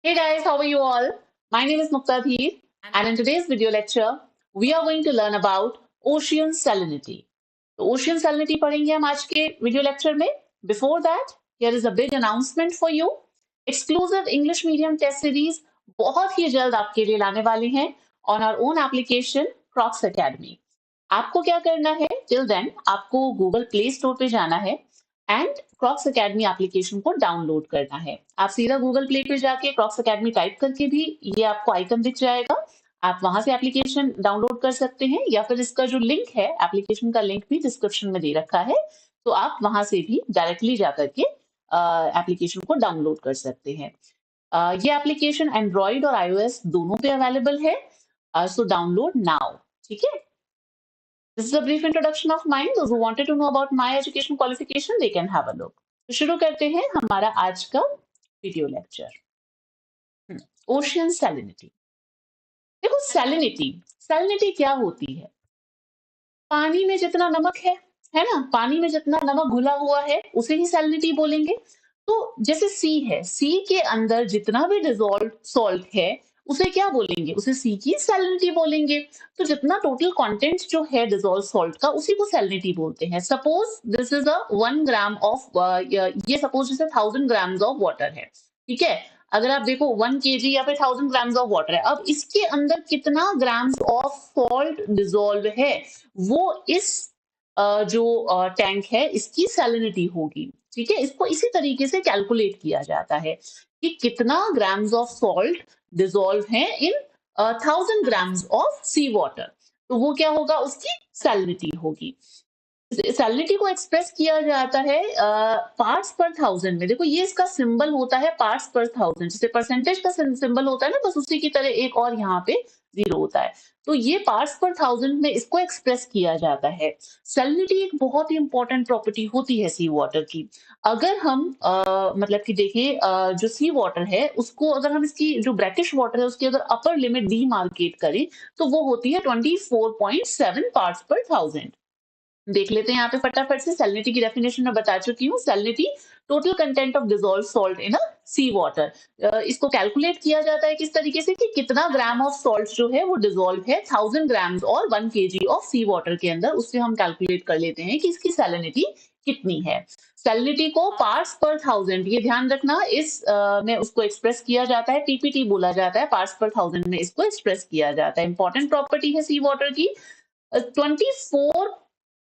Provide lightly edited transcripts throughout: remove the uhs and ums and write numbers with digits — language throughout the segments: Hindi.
Hey guys, how are you all? My name is Muktadheer, and in today's video lecture, we are going to learn about ocean salinity. तो ocean salinity पढ़ेंगे हम आज के वीडियो लेक्चर में. Before that, here is a big announcement for you. Exclusive English medium test series बहुत ही जल्द आपके लिए लाने वाले हैं on our own application Crocs Academy. आपको क्या करना है? Till then, आपको Google Play Store पे जाना है एंड क्रॉक्स एकेडमी एप्लीकेशन को डाउनलोड करना है. आप सीधा गूगल प्ले पे जाके क्रॉक्स एकेडमी टाइप करके भी ये आपको आइकन दिख जाएगा. आप वहां से एप्लीकेशन डाउनलोड कर सकते हैं या फिर इसका जो लिंक है, एप्लीकेशन का लिंक भी डिस्क्रिप्शन में दे रखा है, तो आप वहां से भी डायरेक्टली जाकर के एप्लीकेशन को डाउनलोड कर सकते हैं. ये एप्लीकेशन एंड्रॉइड और iOS दोनों पे अवेलेबल है, सो डाउनलोड नाउ. ठीक है. This is a brief introduction of mine. Those who wanted to know about my education qualification, they can have a look. तो शुरू करते हैं हमारा आज का वीडियो लेक्चर. Ocean salinity. देखो सैलिनिटी, सैलिनिटी क्या होती है? पानी में जितना नमक है ना, पानी में जितना नमक घुला हुआ है उसे ही सैलिनिटी बोलेंगे. तो जैसे सी है, सी के अंदर जितना भी डिजोल्व सॉल्ट है उसे क्या बोलेंगे? उसे सी की सैलिनिटी बोलेंगे. तो जितना टोटल कंटेंट जो है डिजोल्व सॉल्ट का उसी को सैलिनिटी बोलते हैं. Suppose this is a 1 gram of, ये सपोज जैसे 1000 ग्राम्स ऑफ वाटर है. ठीक है. अगर आप देखो 1 kg या फिर 1000 ग्राम्स ऑफ वाटर है, अब इसके अंदर कितना ग्राम्स ऑफ सॉल्ट डिजोल्व है वो इस जो टैंक है इसकी सैलिनिटी होगी. ठीक है. इसको इसी तरीके से कैलकुलेट किया जाता है कि कितना ग्राम्स ऑफ सॉल्ट डिजोल्व है इन 1000 ग्राम्स ऑफ सी वाटर. तो वो क्या होगा? उसकी सैलिनिटी होगी. सैलिनिटी को एक्सप्रेस किया जाता है पार्ट्स पर थाउजेंड में. देखो ये इसका सिंबल होता है पार्ट्स पर थाउजेंड, जैसे परसेंटेज का सिंबल होता है ना, बस उसी की तरह एक और यहाँ पे जीरो होता है. तो ये पार्ट्स पर थाउजेंड में इसको एक्सप्रेस किया जाता है. सैलिनिटी एक बहुत ही इंपॉर्टेंट प्रॉपर्टी होती है सी वाटर की. अगर हम मतलब कि देखें, जो सी वाटर है उसको अगर हम इसकी जो ब्रैकिश वाटर है उसकी अगर अपर लिमिट डीमार्केट करें तो वो होती है 24.7 पार्ट्स पर थाउजेंड. देख लेते हैं यहाँ पे फटाफट से. सैलिनिटी की डेफिनेशन में बता चुकी हूँ. Salinity total content of dissolve salt in a sea water. इसको कैलकुलेट किया जाता है किस तरीके से कि कितना ग्राम ऑफ सॉल्ट जो है वो डिजोल्व है 1000 ग्राम्स और 1 kg ऑफ सी वाटर के अंदर. उससे हम कैलकुलेट कर लेते हैं कि इसकी सैलिनिटी कितनी है. सैलिनिटी को पार्ट्स पर थाउजेंड, ये ध्यान रखना, इस में उसको एक्सप्रेस किया जाता है. पीपीटी बोला जाता है. पार्ट्स पर थाउजेंड में इसको एक्सप्रेस किया जाता है. इंपॉर्टेंट प्रॉपर्टी है सी वाटर की.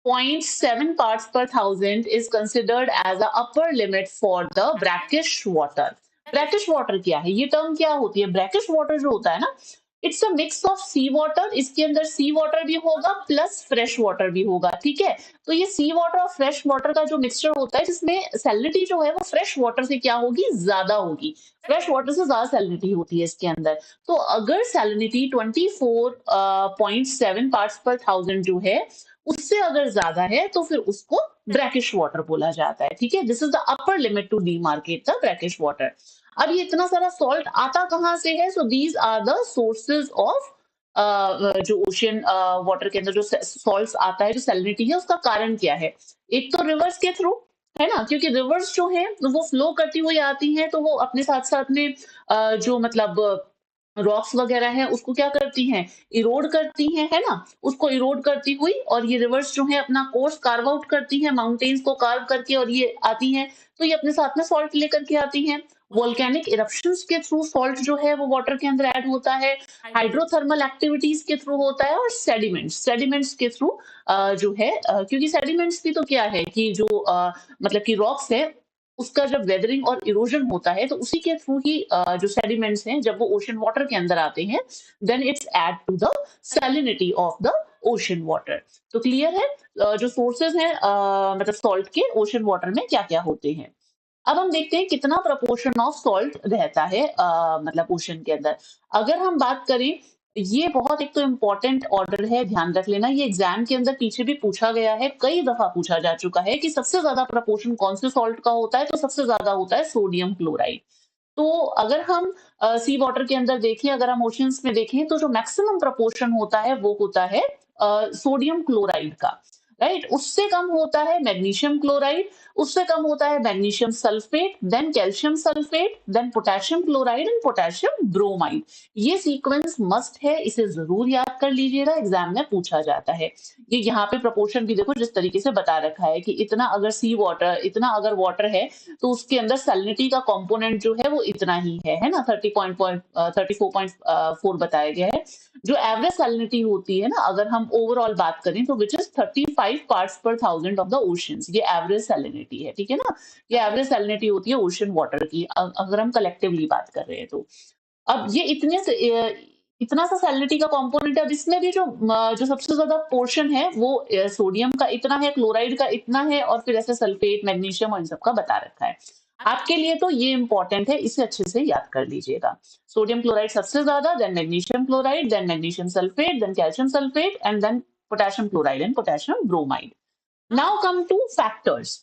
24.7 parts per thousand is considered as the upper limit for the brackish water. brackish water क्या है? ये टर्म क्या होती है? brackish water जो होता है ना, it's a mix of sea water. इसके अंदर सी वाटर भी होगा प्लस फ्रेश वाटर भी होगा. ठीक है. तो ये सी वाटर और फ्रेश वाटर का जो मिक्सचर होता है जिसमें सैलिनिटी जो है वो फ्रेश वाटर से क्या होगी? ज्यादा होगी. फ्रेश वाटर से ज्यादा सैलिनिटी होती है इसके अंदर. तो अगर सैलिनिटी 24.7 पार्ट्स पर थाउजेंड जो है उससे अगर ज्यादा है तो फिर उसको ब्रैकिश वाटर बोला जाता है. ठीक है. This is the upper limit to demarcate the brackish water. अब ये इतना सारा सॉल्ट आता कहाँ से है? So these are the sources of जो ओशियन वाटर के अंदर जो सॉल्ट आता है, जो सैलिनिटी है, उसका कारण क्या है? एक तो रिवर्स के थ्रू है ना, क्योंकि रिवर्स जो है वो फ्लो करती हुई आती हैं तो वो अपने साथ साथ में जो मतलब रॉक्स वगैरह है उसको क्या करती हैं? इरोड करती हैं, है ना. उसको इरोड करती हुई और ये रिवर्स जो है अपना कोर्स कार्व आउट करती हैं, माउंटेन्स को कार्व करके, और ये आती हैं तो ये अपने साथ में सॉल्ट लेकर के आती हैं. वोल्केनिक इरप्शंस के थ्रू सॉल्ट जो है वो वाटर के अंदर ऐड होता है. हाइड्रोथर्मल एक्टिविटीज के थ्रू होता है. और सेडिमेंट्स, सेडिमेंट्स के थ्रू जो है, क्योंकि सेडिमेंट्स भी तो क्या है कि जो मतलब कि रॉक्स है उसका जब वेदरिंग और इरोजन होता है तो उसी के थ्रू ही जो सेडिमेंट्स हैं जब वो ओशन वाटर के अंदर आते हैं then it's add to the salinity of the ocean water. तो क्लियर है जो सोर्सेज हैं मतलब सॉल्ट के ओशन वाटर में क्या क्या होते हैं. अब हम देखते हैं कितना प्रपोर्शन ऑफ सॉल्ट रहता है मतलब ओशन के अंदर. अगर हम बात करें, ये बहुत एक तो इम्पोर्टेंट ऑर्डर है, ध्यान रख लेना. ये एग्जाम के अंदर पीछे भी पूछा गया है, कई दफा पूछा जा चुका है कि सबसे ज्यादा प्रपोर्शन कौन से सॉल्ट का होता है, तो सबसे ज्यादा होता है सोडियम क्लोराइड. तो अगर हम सी वाटर के अंदर देखें, अगर हम ओशियंस में देखें तो जो मैक्सिमम प्रपोर्शन होता है वो होता है सोडियम क्लोराइड का. राइट, उससे कम होता है मैग्नीशियम क्लोराइड, उससे कम होता है magnesium sulphate, then calcium sulphate, then potassium chloride and potassium bromide. ये सीक्वेंस मस्ट है, इसे जरूर याद कर लीजिएगा, एग्जाम में पूछा जाता है। ये यहाँ पे प्रोपोर्शन भी देखो जिस तरीके से बता रखा है कि इतना अगर सी वाटर, इतना अगर वाटर है तो उसके अंदर सैलिनिटी का कंपोनेंट जो है वो इतना ही है ना, 34.4 बताया गया है। जो एवरेज सैलिनिटी होती है ना, अगर हम ओवरऑल बात करें तो विच इज 35 पार्ट्स पर थाउजेंड ऑफ द ओशियंस, ये एवरेज सैलिनिटी है, ठीक है ना। ये एवरेज सैलिनिटी होती है ओशियन वाटर की, अगर हम कलेक्टिवली बात कर रहे हैं तो। अब ये इतना सा सैलिनिटी का कंपोनेंट है। अब इसमें भी जो सबसे ज्यादा पोर्शन है वो सोडियम का इतना है, क्लोराइड का इतना है, और फिर ऐसे सल्फेट, मैग्नीशियम और इन सब का बता रखा है। आपके लिए तो ये इंपॉर्टेंट है, इसे अच्छे से याद कर लीजिएगा। सोडियम क्लोराइड सबसे ज्यादा, then magnesium chloride, then magnesium sulphate, then calcium sulphate and then potassium chloride and potassium bromide. Now come to factors.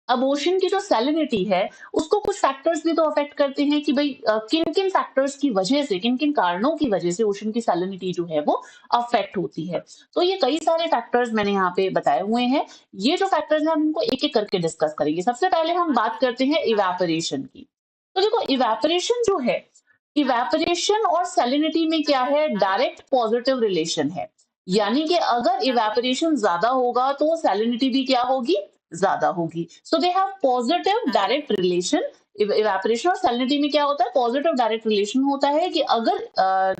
अब ओशन की जो सैलिनिटी है उसको कुछ फैक्टर्स भी तो अफेक्ट करते हैं कि भाई किन किन फैक्टर्स की वजह से, किन किन कारणों की वजह से ओशन की सैलिनिटी जो है वो अफेक्ट होती है। तो ये कई सारे फैक्टर्स मैंने यहाँ पे बताए हुए हैं। ये जो फैक्टर्स हैं हम इनको एक एक करके डिस्कस करेंगे। सबसे पहले हम बात करते हैं इवेपोरेशन की। तो देखो इवेपोरेशन जो है, इवेपोरेशन और सैलिनिटी में क्या है, डायरेक्ट पॉजिटिव रिलेशन है। यानी कि अगर इवेपोरेशन ज्यादा होगा तो सैलिनिटी भी क्या होगी, ज्यादा होगी। So they have positive direct relation. Evaporation और सैलिनिटी में क्या होता है, पॉजिटिव डायरेक्ट रिलेशन होता है कि अगर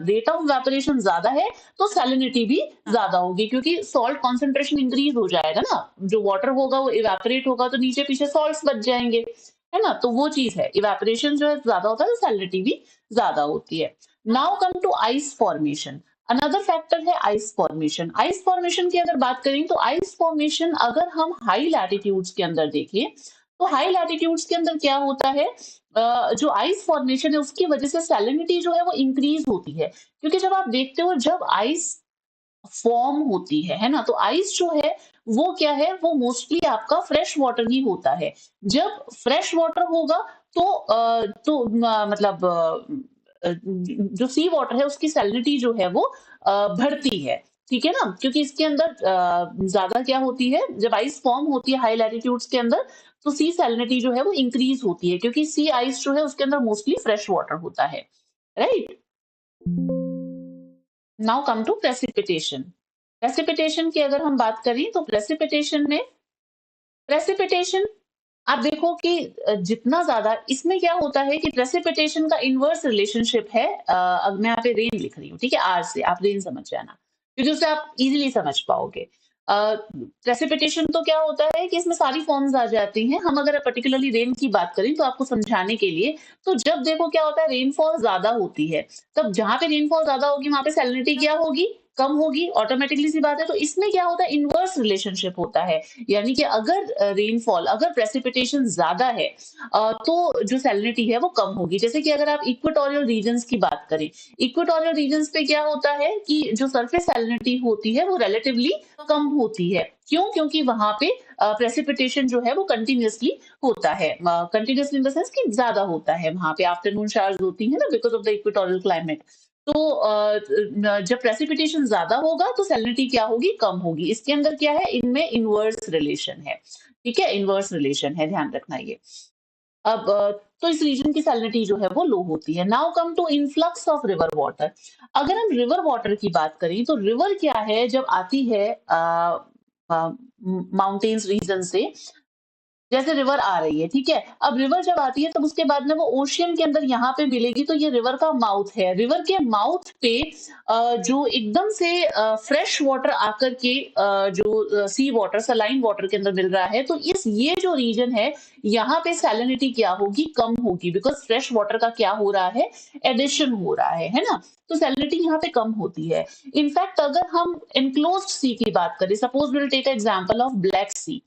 रेट ऑफ इवेपोरेशन ज्यादा है तो सैलिनिटी भी ज्यादा होगी, क्योंकि सॉल्ट कॉन्सेंट्रेशन इंक्रीज हो जाएगा ना, जो वाटर होगा वो इवेपोरेट होगा तो नीचे पीछे सॉल्ट्स बच जाएंगे, है ना। तो वो चीज है, इवेपोरेशन जो है ज्यादा होता है तो सैलिनिटी भी ज्यादा होती है। Now come to ice formation. Another factor है आइस फॉर्मेशन। आइस फॉर्मेशन की अगर बात करें तो आइस फॉर्मेशन अगर हम हाई लैटिट्यूड्स के अंदर देखें तो हाई लैटिट्यूड्स के अंदर क्या होता है, जो आइस फॉर्मेशन है उसकी वजह से सैलिनिटी जो है वो इंक्रीज होती है। क्योंकि जब आप देखते हो जब आइस फॉर्म होती है ना, तो आइस जो है वो क्या है, वो मोस्टली आपका फ्रेश वाटर ही होता है। जब फ्रेश वाटर होगा मतलब जो सी वाटर है उसकी सैलिनिटी जो है वो बढ़ती है, ठीक है ना। क्योंकि इसके अंदर ज्यादा क्या होती है, जब आइस फॉर्म होती है हाई लैटिट्यूड्स के अंदर तो सी सैलिनिटी जो है वो इंक्रीज होती है, क्योंकि सी आइस जो है उसके अंदर मोस्टली फ्रेश वाटर होता है, right. Now come to precipitation. Precipitation की अगर हम बात करें तो प्रेसिपिटेशन आप देखो कि जितना ज्यादा इसमें क्या होता है कि प्रेसिपिटेशन का इनवर्स रिलेशनशिप है। अब मैं यहाँ पे रेन लिख रही हूँ, ठीक है, आर से आप रेन समझ जाना, क्योंकि उससे आप इजीली समझ पाओगे। प्रेसिपिटेशन तो क्या होता है कि इसमें सारी फॉर्म्स आ जाती हैं। हम अगर पर्टिकुलरली रेन की बात करें तो आपको समझाने के लिए, तो जब देखो क्या होता है, रेनफॉल ज्यादा होती है, तब जहां पे रेनफॉल ज्यादा होगी वहां पे सैलिनिटी क्या होगी, कम होगी, ऑटोमेटिकली सी बात है। तो इसमें क्या होता है, इनवर्स रिलेशनशिप होता है। यानी कि अगर रेनफॉल, अगर प्रेसिपिटेशन ज्यादा है तो जो सैलिनिटी है वो कम होगी। जैसे कि अगर आप इक्वेटोरियल रीजन्स की बात करें, इक्वेटोरियल रीजन्स पे क्या होता है कि जो सरफेस सैलिनिटी होती है वो रिलेटिवली कम होती है। क्यों? क्योंकि वहां पे प्रेसिपिटेशन जो है वो कंटिन्यूअसली होता है, कंटिन्यूअसली इन द सेंस कि ज्यादा होता है, वहां पे आफ्टरनून शावर्स होती है ना because of the equatorial climate. तो जब प्रेसिपिटेशन ज्यादा होगा तो सैलिनिटी क्या होगी, कम होगी। इसके अंदर क्या है, इनमें इनवर्स रिलेशन है, ठीक है, इनवर्स रिलेशन है, ध्यान रखना ये। अब तो इस रीजन की सैलिनिटी जो है वो लो होती है। Now come to influx of river water. अगर हम रिवर वाटर की बात करें तो रिवर क्या है, जब आती है माउंटेन्स रीजन से, जैसे रिवर आ रही है, ठीक है, अब रिवर जब आती है तब उसके बाद में वो ओशियन के अंदर यहाँ पे मिलेगी, तो ये रिवर का माउथ है। रिवर के माउथ पे जो एकदम से फ्रेश वाटर आकर के जो सी वाटर, सलाइन वाटर के अंदर मिल रहा है, तो इस ये जो रीजन है यहाँ पे सैलिनिटी क्या होगी, कम होगी, बिकॉज फ्रेश वाटर का क्या हो रहा है, एडिशन हो रहा है ना। तो सैलिनिटी यहाँ पे कम होती है। इनफैक्ट अगर हम एनक्लोज्ड सी की बात करें, suppose will take example of black sea.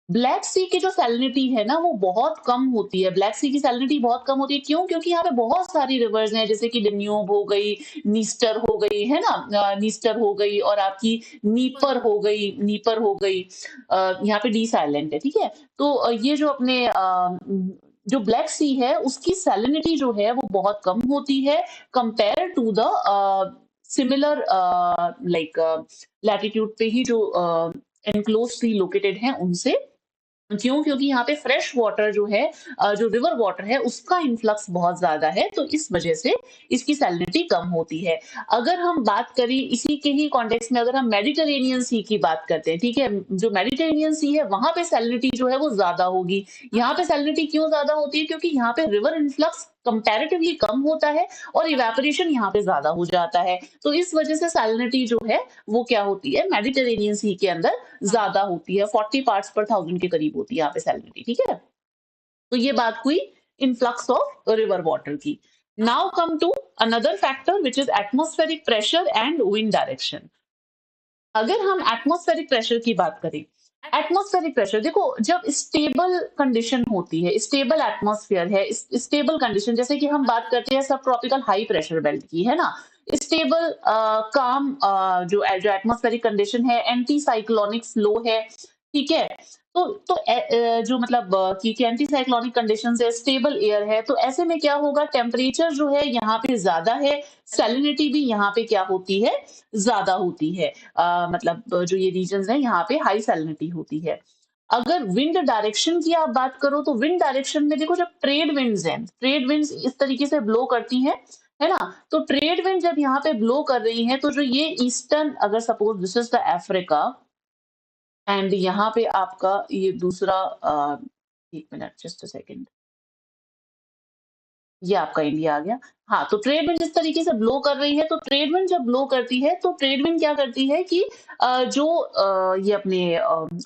Black sea की जो सैलिनिटी है ना वो बहुत कम होती है। ब्लैक सी की सैलिनिटी बहुत कम होती है, क्यों? क्योंकि यहाँ पे बहुत सारी रिवर्स हैं, जैसे कि डेन्यूब हो गई, नीस्टर हो गई, है ना, नीस्टर हो गई, और आपकी नीपर हो गई, यहाँ पे डी साइलेंट है, ठीक है। तो ये जो अपने जो ब्लैक सी है उसकी सैलिनिटी जो है वो बहुत कम होती है compare to the similar like latitude पे ही जो एनक्लोज्डली लोकेटेड हैं उनसे। क्यों? क्योंकि यहाँ पे फ्रेश वाटर जो है जो रिवर वाटर है उसका इन्फ्लक्स बहुत ज्यादा है, तो इस वजह से इसकी सैलिनिटी कम होती है। अगर हम बात करें इसी के ही कॉन्टेक्स्ट में, अगर हम मेडिटेरेनियन सी की बात करते हैं, ठीक है, जो मेडिटेरेनियन सी है वहां पे सैलिनिटी जो है वो ज्यादा होगी। यहाँ पे सैलिनिटी क्यों ज्यादा होती है? क्योंकि यहाँ पे रिवर इन्फ्लक्स कंपैरेटिवली कम होता है और इवेपोरेशन यहाँ पे ज्यादा हो जाता है, तो इस वजह से सैलिनिटी जो है वो क्या होती है, मेडिटेरेनियन सी के अंदर ज्यादा होती है, 40 पार्ट्स पर थाउजेंड के करीब होती है यहाँ पे सैलिनिटी, ठीक है। तो ये बात हुई इनफ्लक्स ऑफ रिवर वाटर की। Now come to another factor which is atmospheric pressure and wind direction. अगर हम एटमॉस्फेरिक प्रेशर की बात करें, एटमॉस्फेरिक प्रेशर देखो, जब स्टेबल कंडीशन होती है, स्टेबल एटमॉस्फेयर है, स्टेबल कंडीशन, जैसे कि हम बात करते हैं सब ट्रॉपिकल हाई प्रेशर बेल्ट की, है ना, स्टेबल काम जो जो एटमॉस्फेरिक कंडीशन है, एंटी साइक्लोनिक फ्लो है, ठीक है। जो मतलब कि एंटी साइक्लोनिक कंडीशन है, स्टेबल एयर है, तो ऐसे में क्या होगा, टेम्परेचर जो है यहाँ पे ज्यादा है, सैलिनिटी भी यहाँ पे क्या होती है, ज्यादा होती है। मतलब जो ये रीजन है यहाँ पे हाई सैलिनिटी होती है। अगर विंड डायरेक्शन की आप बात करो, तो विंड डायरेक्शन में देखो, जब ट्रेड विंड्स हैं, ट्रेड विंड्स इस तरीके से ब्लो करती हैं, है ना, तो ट्रेड विंड जब यहाँ पे ब्लो कर रही हैं, तो जो ये ईस्टर्न, अगर suppose this is the Africa and यहाँ पे आपका ये दूसरा एक मिनट, जस्ट अ सेकेंड, ये आपका इंडिया आ गया। हाँ, तो ट्रेड विंड जिस तरीके से ब्लो कर रही है, तो ट्रेड विंड जब ब्लो करती है, तो ट्रेड विंड क्या करती है कि जो ये अपने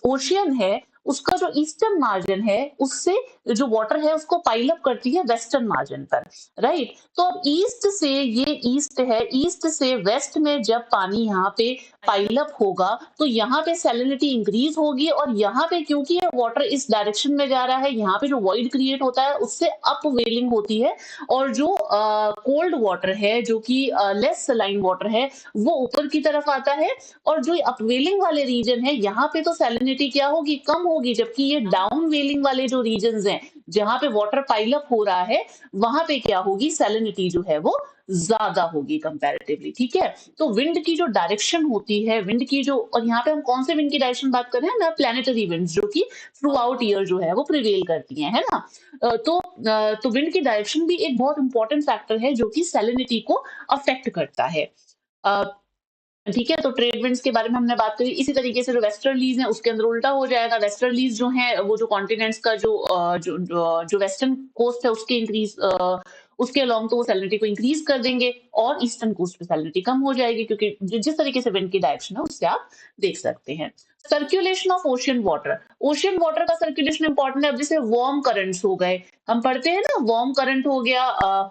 ओशियन है, उसका जो ईस्टर्न मार्जिन है, उससे जो वाटर है उसको पाइल अप करती है वेस्टर्न मार्जिन पर, राइट। तो अब ईस्ट से, ये ईस्ट है, ईस्ट से वेस्ट में जब पानी यहाँ पे पाइल अप होगा, तो यहाँ पे सैलिनिटी इंक्रीज होगी, और यहाँ पे क्योंकि ये वाटर इस डायरेक्शन में जा रहा है, यहाँ पे जो वॉइड क्रिएट होता है उससे अप वेलिंग होती है, और जो कोल्ड वाटर है, जो कि लेस सलाइन वाटर है, वो ऊपर की तरफ आता है, और जो अपवेलिंग वाले रीजन है, यहाँ पे तो सैलिनिटी क्या होगी, कम होगी, जबकि ये डाउन वेलिंग वाले जो रीजन हैं, जहां पे वाटर पाइल अप हो रहा है, वहां पे क्या होगी, सैलिनिटी जो है वो ज्यादा होगी कंपैरेटिवली, ठीक है। तो विंड की जो डायरेक्शन होती है, विंड की जो, और यहाँ पे हम कौन से विंड की डायरेक्शन बात कर रहे हैं ना, प्लैनेटरी विंड्स, जो कि थ्रू आउट ईयर जो है वो प्रिवेल करती हैं, है ना। तो विंड की डायरेक्शन भी एक बहुत इंपॉर्टेंट फैक्टर है जो कि सैलिनिटी को अफेक्ट करता है। अ, ठीक है, तो ट्रेड विंड्स के बारे में हमने बात करी। इसी तरीके से जो वेस्टर्लीज हैं उसके अंदर उल्टा हो जाएगा। वेस्टर्लीज जो हैं वो जो कॉन्टिनेंट्स का जो वेस्टर्न कोस्ट है उसके उसके अलोंग तो वो सैलिनिटी को इंक्रीज कर देंगे, और ईस्टर्न कोस्ट पे सैलिनिटी कम हो जाएगी, क्योंकि जिस तरीके से विंड की डायरेक्शन है उससे आप देख सकते हैं। सर्कुलेशन ऑफ ओशियन वाटर का सर्कुलेशन इंपॉर्टेंट है। अब जैसे वार्म करंट्स हो गए, हम पढ़ते हैं ना, वार्म करंट हो गया,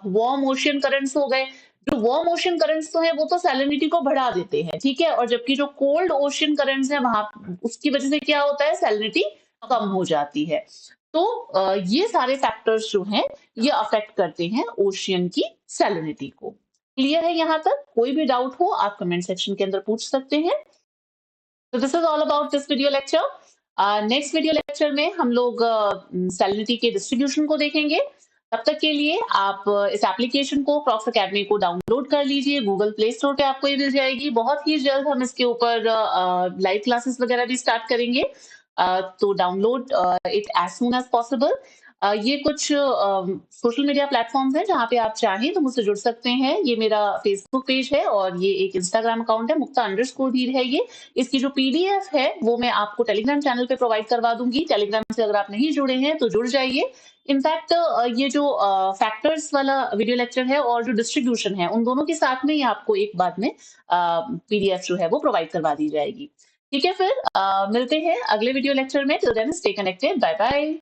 वार्म ओशियन करंट्स हो गए। जो वार्म ओशन करंट्स तो है वो तो सैलिनिटी को बढ़ा देते हैं, ठीक है, और जबकि जो कोल्ड ओशन करंट्स है, वहां उसकी वजह से क्या होता है, सैलिनिटी कम हो जाती है। तो ये सारे फैक्टर्स जो हैं ये अफेक्ट करते हैं ओशियन की सैलिनिटी को। क्लियर है यहाँ तक? कोई भी डाउट हो आप कमेंट सेक्शन के अंदर पूछ सकते हैं। तो this is all about this video lecture. Next video lecture में हम लोग सैलिनिटी के डिस्ट्रीब्यूशन को देखेंगे। तब तक के लिए आप इस एप्लीकेशन को, क्रॉक्स एकेडमी को डाउनलोड कर लीजिए, गूगल प्ले स्टोर पे आपको ये मिल जाएगी। बहुत ही जल्द हम इसके ऊपर लाइव क्लासेस वगैरह भी स्टार्ट करेंगे, तो download it as soon as possible. ये कुछ सोशल मीडिया प्लेटफॉर्म्स हैं जहाँ पे आप चाहें तो मुझसे जुड़ सकते हैं। ये मेरा फेसबुक पेज है, और ये एक इंस्टाग्राम अकाउंट है, मुक्ता_धीर है ये। इसकी जो पीडीएफ है वो मैं आपको टेलीग्राम चैनल पे प्रोवाइड करवा दूंगी। टेलीग्राम से अगर आप नहीं जुड़े हैं तो जुड़ जाइए। इनफैक्ट ये जो फैक्टर्स वाला वीडियो लेक्चर है और जो डिस्ट्रीब्यूशन है, उन दोनों के साथ में ही आपको एक बाद में पीडीएफ जो है वो प्रोवाइड करवा दी जाएगी। ठीक है, फिर मिलते हैं अगले वीडियो लेक्चर में। Till then stay connected, bye bye.